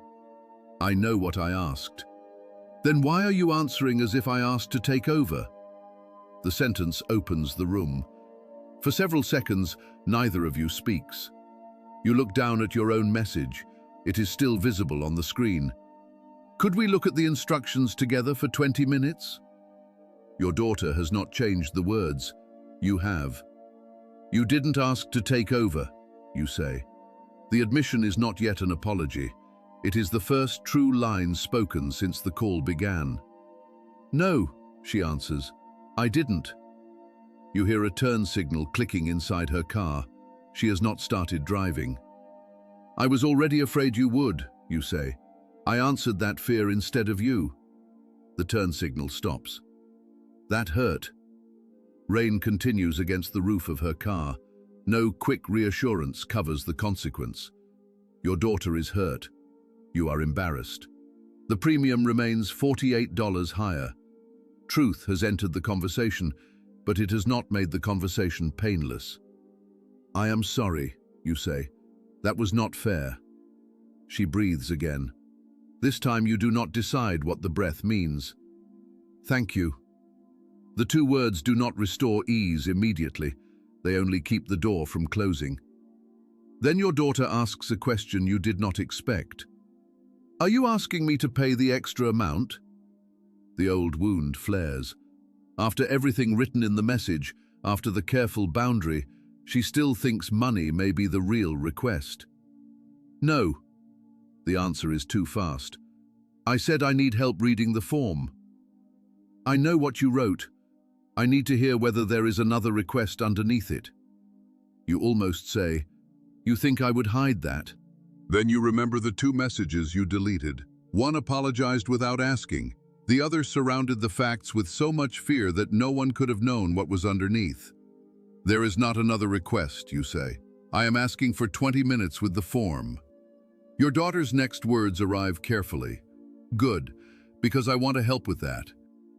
I know what I asked. Then why are you answering as if I asked to take over? The sentence opens the room. For several seconds, neither of you speaks. You look down at your own message. It is still visible on the screen. Could we look at the instructions together for 20 minutes? Your daughter has not changed the words. You have. You didn't ask to take over, you say. The admission is not yet an apology. It is the first true line spoken since the call began. No, she answers. I didn't. You hear a turn signal clicking inside her car. She has not started driving. I was already afraid you would, you say. I answered that fear instead of you. The turn signal stops. That hurt. Rain continues against the roof of her car. No quick reassurance covers the consequence. Your daughter is hurt. You are embarrassed. The premium remains $48 higher. Truth has entered the conversation, but it has not made the conversation painless. I am sorry, you say. That was not fair. She breathes again. This time you do not decide what the breath means. Thank you. The two words do not restore ease immediately. They only keep the door from closing. Then your daughter asks a question you did not expect. Are you asking me to pay the extra amount? The old wound flares. After everything written in the message, after the careful boundary, she still thinks money may be the real request. No. The answer is too fast. I said I need help reading the form. I know what you wrote. I need to hear whether there is another request underneath it. You almost say, you think I would hide that? Then you remember the two messages you deleted. One apologized without asking. The other surrounded the facts with so much fear that no one could have known what was underneath. There is not another request, you say. I am asking for 20 minutes with the form. Your daughter's next words arrive carefully. Good, because I want to help with that.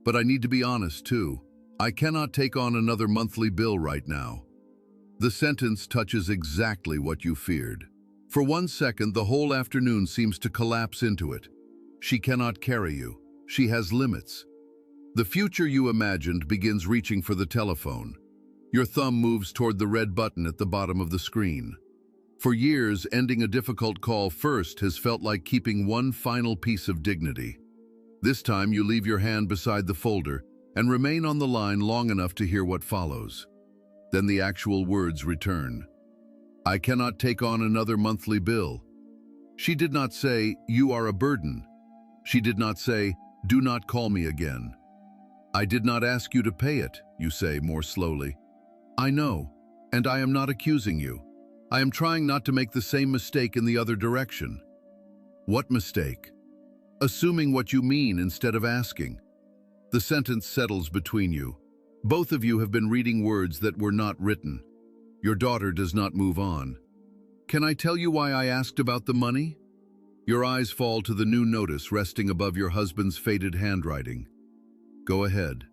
But I need to be honest, too. I cannot take on another monthly bill right now. The sentence touches exactly what you feared. For 1 second, the whole afternoon seems to collapse into it. She cannot carry you. She has limits. The future you imagined begins reaching for the telephone. Your thumb moves toward the red button at the bottom of the screen. For years, ending a difficult call first has felt like keeping one final piece of dignity. This time, you leave your hand beside the folder and remain on the line long enough to hear what follows. Then the actual words return. I cannot take on another monthly bill. She did not say, you are a burden. She did not say, do not call me again. I did not ask you to pay it, you say more slowly. I know, and I am not accusing you. I am trying not to make the same mistake in the other direction. What mistake? Assuming what you mean instead of asking. The sentence settles between you. Both of you have been reading words that were not written. Your daughter does not move on. Can I tell you why I asked about the money? Your eyes fall to the new notice resting above your husband's faded handwriting. Go ahead.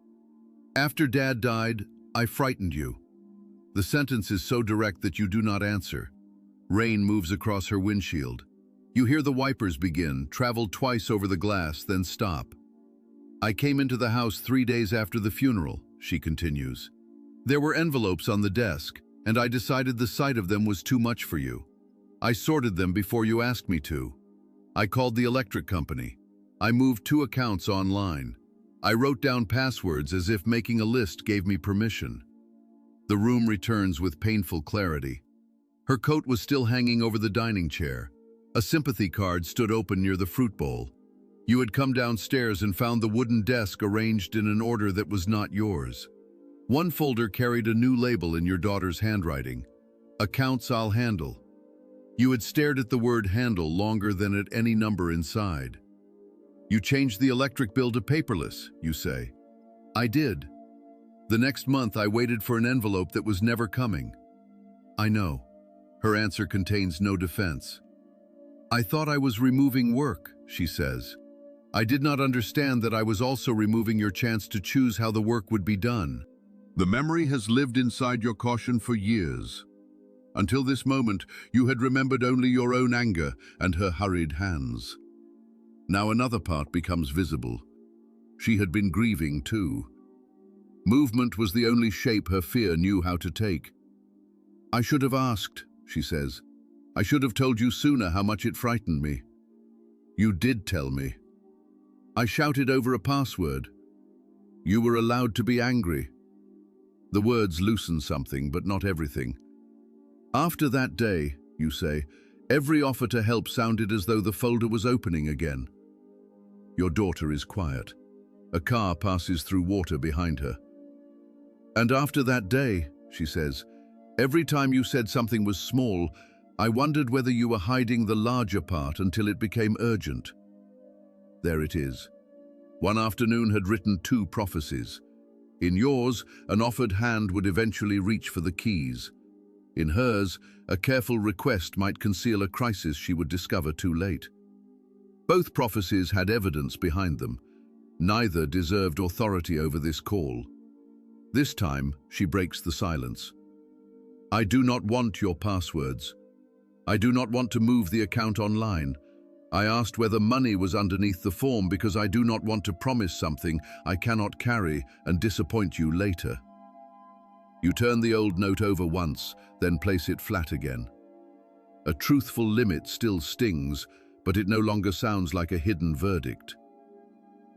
After Dad died, I frightened you. The sentence is so direct that you do not answer. Rain moves across her windshield. You hear the wipers begin, travel twice over the glass, then stop. I came into the house 3 days after the funeral, she continues. There were envelopes on the desk, and I decided the sight of them was too much for you. I sorted them before you asked me to. I called the electric company. I moved 2 accounts online. I wrote down passwords as if making a list gave me permission. The room returns with painful clarity. Her coat was still hanging over the dining chair. A sympathy card stood open near the fruit bowl. You had come downstairs and found the wooden desk arranged in an order that was not yours. One folder carried a new label in your daughter's handwriting. Accounts I'll handle. You had stared at the word handle longer than at any number inside. You changed the electric bill to paperless, you say. I did. The next month I waited for an envelope that was never coming. I know. Her answer contains no defense. I thought I was removing work, she says. I did not understand that I was also removing your chance to choose how the work would be done. The memory has lived inside your caution for years. Until this moment, you had remembered only your own anger and her hurried hands. Now another part becomes visible. She had been grieving too. Movement was the only shape her fear knew how to take. I should have asked, she says. I should have told you sooner how much it frightened me. You did tell me. I shouted over a password. You were allowed to be angry. The words loosen something, but not everything. After that day, you say, every offer to help sounded as though the folder was opening again. Your daughter is quiet. A car passes through water behind her. And after that day, she says, every time you said something was small, I wondered whether you were hiding the larger part until it became urgent. There it is. One afternoon had written 2 prophecies. In yours, an offered hand would eventually reach for the keys. In hers, a careful request might conceal a crisis she would discover too late. Both prophecies had evidence behind them. Neither deserved authority over this call. This time, she breaks the silence. I do not want your passwords. I do not want to move the account online. I asked whether money was underneath the form because I do not want to promise something I cannot carry and disappoint you later. You turn the old note over once, then place it flat again. A truthful limit still stings, but it no longer sounds like a hidden verdict.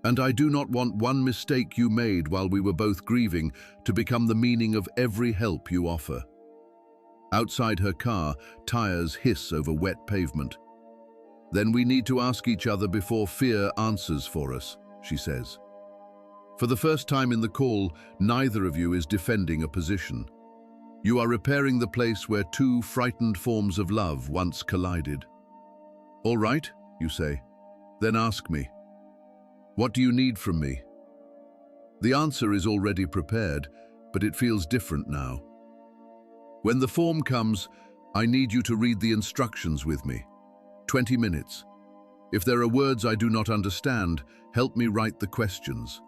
And I do not want one mistake you made while we were both grieving to become the meaning of every help you offer. Outside her car, tires hiss over wet pavement. Then we need to ask each other before fear answers for us, she says. For the first time in the call, neither of you is defending a position. You are repairing the place where 2 frightened forms of love once collided. All right, you say. Then ask me. What do you need from me? The answer is already prepared, but it feels different now. When the form comes, I need you to read the instructions with me. 20 minutes. If there are words I do not understand, help me write the questions.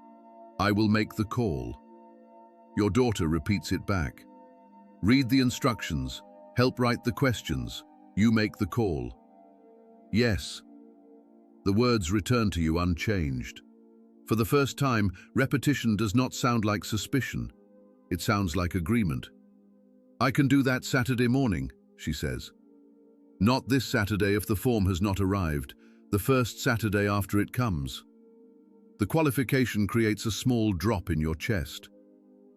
I will make the call. Your daughter repeats it back. Read the instructions. Help write the questions. You make the call. Yes. The words return to you unchanged. For the first time, repetition does not sound like suspicion. It sounds like agreement. I can do that Saturday morning, she says. Not this Saturday if the form has not arrived, the first Saturday after it comes. The qualification creates a small drop in your chest.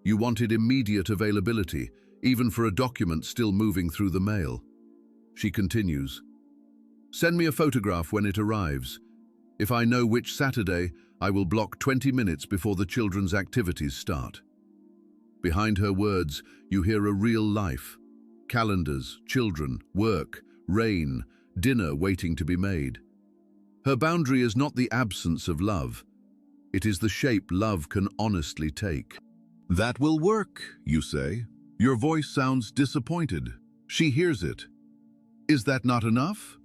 You wanted immediate availability, even for a document still moving through the mail. She continues. Send me a photograph when it arrives. If I know which Saturday, I will block 20 minutes before the children's activities start. Behind her words, you hear a real life. Calendars, children, work, rain, dinner waiting to be made. Her boundary is not the absence of love. It is the shape love can honestly take. That will work, you say. Your voice sounds disappointed. She hears it. Is that not enough?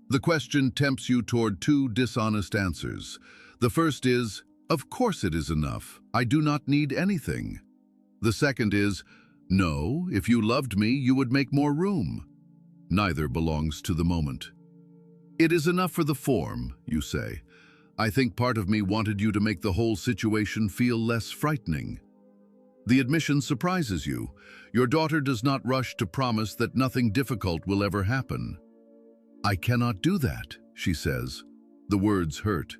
The question tempts you toward 2 dishonest answers. The first is, of course it is enough. I do not need anything. The second is, no, if you loved me, you would make more room. Neither belongs to the moment. It is enough for the form, you say. I think part of me wanted you to make the whole situation feel less frightening. The admission surprises you. Your daughter does not rush to promise that nothing difficult will ever happen. I cannot do that, she says. The words hurt.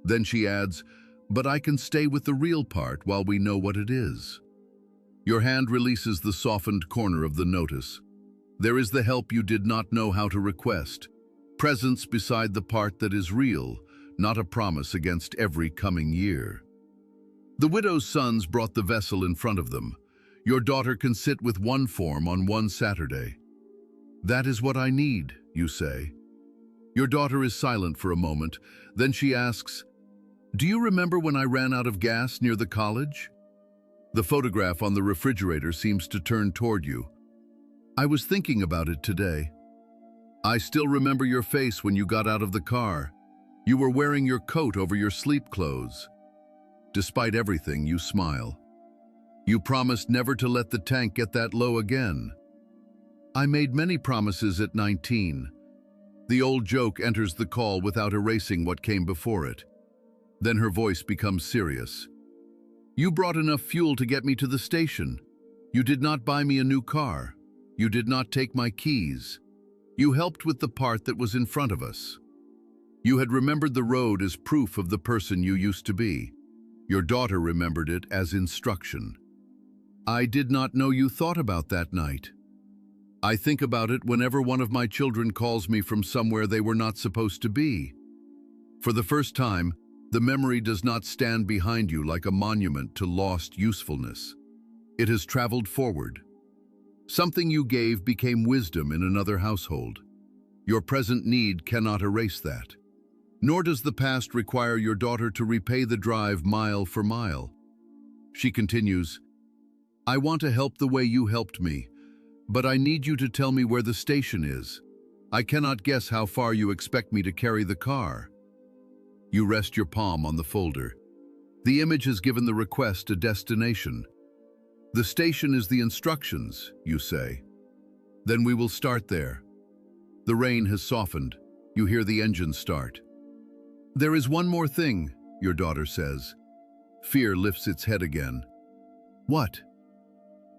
Then she adds, but I can stay with the real part while we know what it is. Your hand releases the softened corner of the notice. There is the help you did not know how to request. Presence beside the part that is real, not a promise against every coming year. The widow's sons brought the vessel in front of them. Your daughter can sit with one form on one Saturday. That is what I need, you say. Your daughter is silent for a moment. Then she asks, Do you remember when I ran out of gas near the college? The photograph on the refrigerator seems to turn toward you. I was thinking about it today. I still remember your face when you got out of the car. You were wearing your coat over your sleep clothes. Despite everything, you smile. You promised never to let the tank get that low again. I made many promises at 19. The old joke enters the call without erasing what came before it. Then her voice becomes serious. You brought enough fuel to get me to the station. You did not buy me a new car. You did not take my keys. You helped with the part that was in front of us. You had remembered the road as proof of the person you used to be. Your daughter remembered it as instruction. I did not know you thought about that night. I think about it whenever one of my children calls me from somewhere they were not supposed to be. For the first time, the memory does not stand behind you like a monument to lost usefulness. It has traveled forward. Something you gave became wisdom in another household. Your present need cannot erase that. Nor does the past require your daughter to repay the drive mile for mile. She continues, I want to help the way you helped me, but I need you to tell me where the station is. I cannot guess how far you expect me to carry the car. You rest your palm on the folder. The image has given the request a destination. The station is the instructions, you say. Then we will start there. The rain has softened. You hear the engine start. There is one more thing, your daughter says. Fear lifts its head again. What?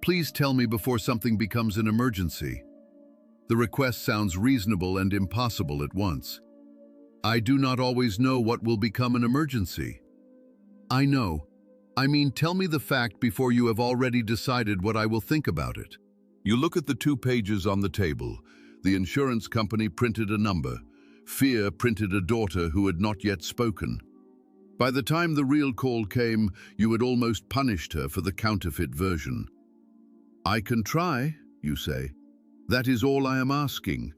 Please tell me before something becomes an emergency. The request sounds reasonable and impossible at once. I do not always know what will become an emergency. I know. I mean, tell me the fact before you have already decided what I will think about it. You look at the 2 pages on the table. The insurance company printed a number. Fear printed a daughter who had not yet spoken. By the time the real call came, you had almost punished her for the counterfeit version. I can try, you say. That is all I am asking.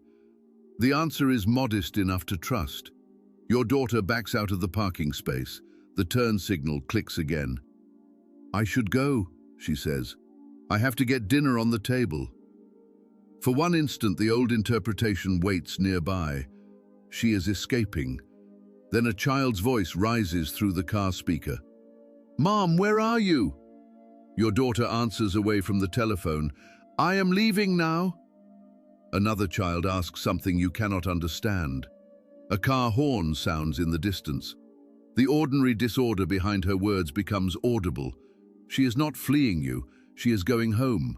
The answer is modest enough to trust. Your daughter backs out of the parking space. The turn signal clicks again. I should go, she says. I have to get dinner on the table. For one instant, the old interpretation waits nearby. She is escaping. Then a child's voice rises through the car speaker. Mom, where are you? Your daughter answers away from the telephone. I am leaving now. Another child asks something you cannot understand. A car horn sounds in the distance. The ordinary disorder behind her words becomes audible. She is not fleeing you. She is going home.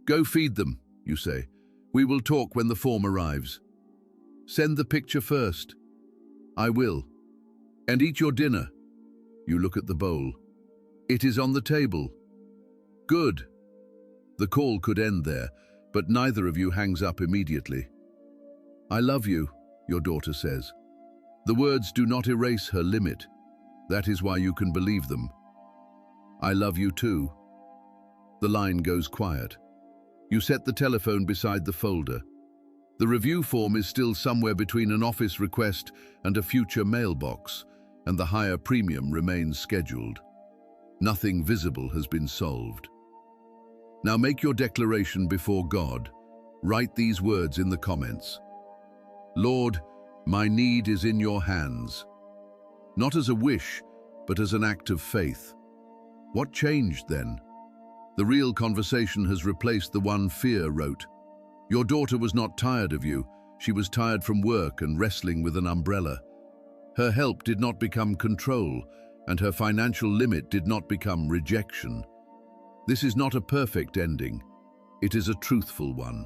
Go feed them, you say. We will talk when the form arrives. Send the picture first. I will. And eat your dinner. You look at the bowl. It is on the table. Good. The call could end there, but neither of you hangs up immediately. I love you, your daughter says. The words do not erase her limit. That is why you can believe them. I love you too. The line goes quiet. You set the telephone beside the folder. The review form is still somewhere between an office request and a future mailbox, and the higher premium remains scheduled. Nothing visible has been solved. Now make your declaration before God. Write these words in the comments. Lord, my need is in your hands. Not as a wish, but as an act of faith. What changed then? The real conversation has replaced the one Fear wrote. Your daughter was not tired of you. She was tired from work and wrestling with an umbrella. Her help did not become control, and her financial limit did not become rejection. This is not a perfect ending. It is a truthful one.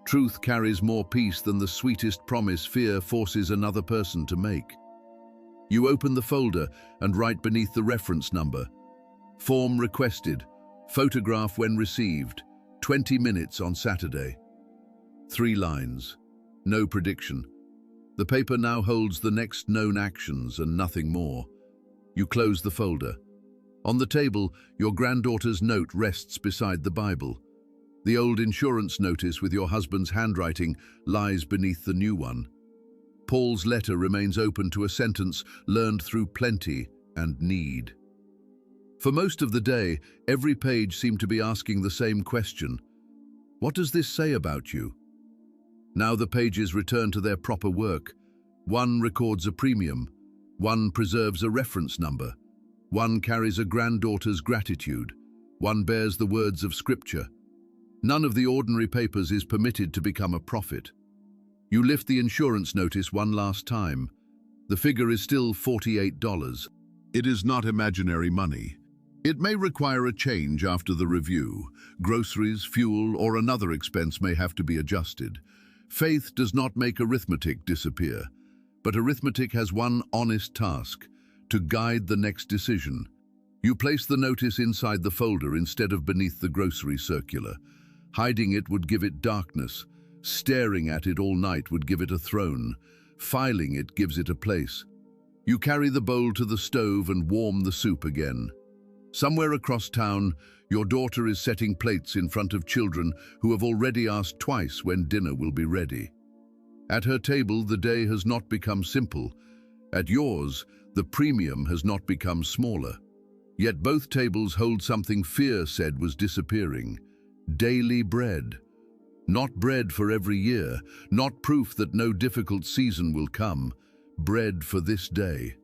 Truth carries more peace than the sweetest promise Fear forces another person to make. You open the folder and write beneath the reference number. Form requested. Photograph when received. 20 minutes on Saturday. 3 lines. No prediction. The paper now holds the next known actions and nothing more. You close the folder. On the table, your granddaughter's note rests beside the Bible. The old insurance notice with your husband's handwriting lies beneath the new one. Paul's letter remains open to a sentence learned through plenty and need. For most of the day, every page seemed to be asking the same question. What does this say about you? Now the pages return to their proper work. One records a premium. One preserves a reference number. One carries a granddaughter's gratitude. One bears the words of Scripture. None of the ordinary papers is permitted to become a profit. You lift the insurance notice one last time. The figure is still $48. It is not imaginary money. It may require a change after the review. Groceries, fuel, or another expense may have to be adjusted. Faith does not make arithmetic disappear, but arithmetic has one honest task: to guide the next decision. You place the notice inside the folder instead of beneath the grocery circular. Hiding it would give it darkness. Staring at it all night would give it a throne. Filing it gives it a place. You carry the bowl to the stove and warm the soup again. Somewhere across town, your daughter is setting plates in front of children who have already asked twice when dinner will be ready. At her table, the day has not become simple. At yours, the premium has not become smaller. Yet both tables hold something fear said was disappearing: daily bread. Not bread for every year, not proof that no difficult season will come. Bread for this day.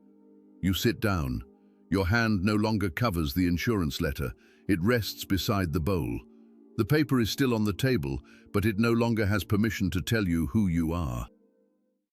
You sit down. Your hand no longer covers the insurance letter. It rests beside the bowl. The paper is still on the table, but it no longer has permission to tell you who you are.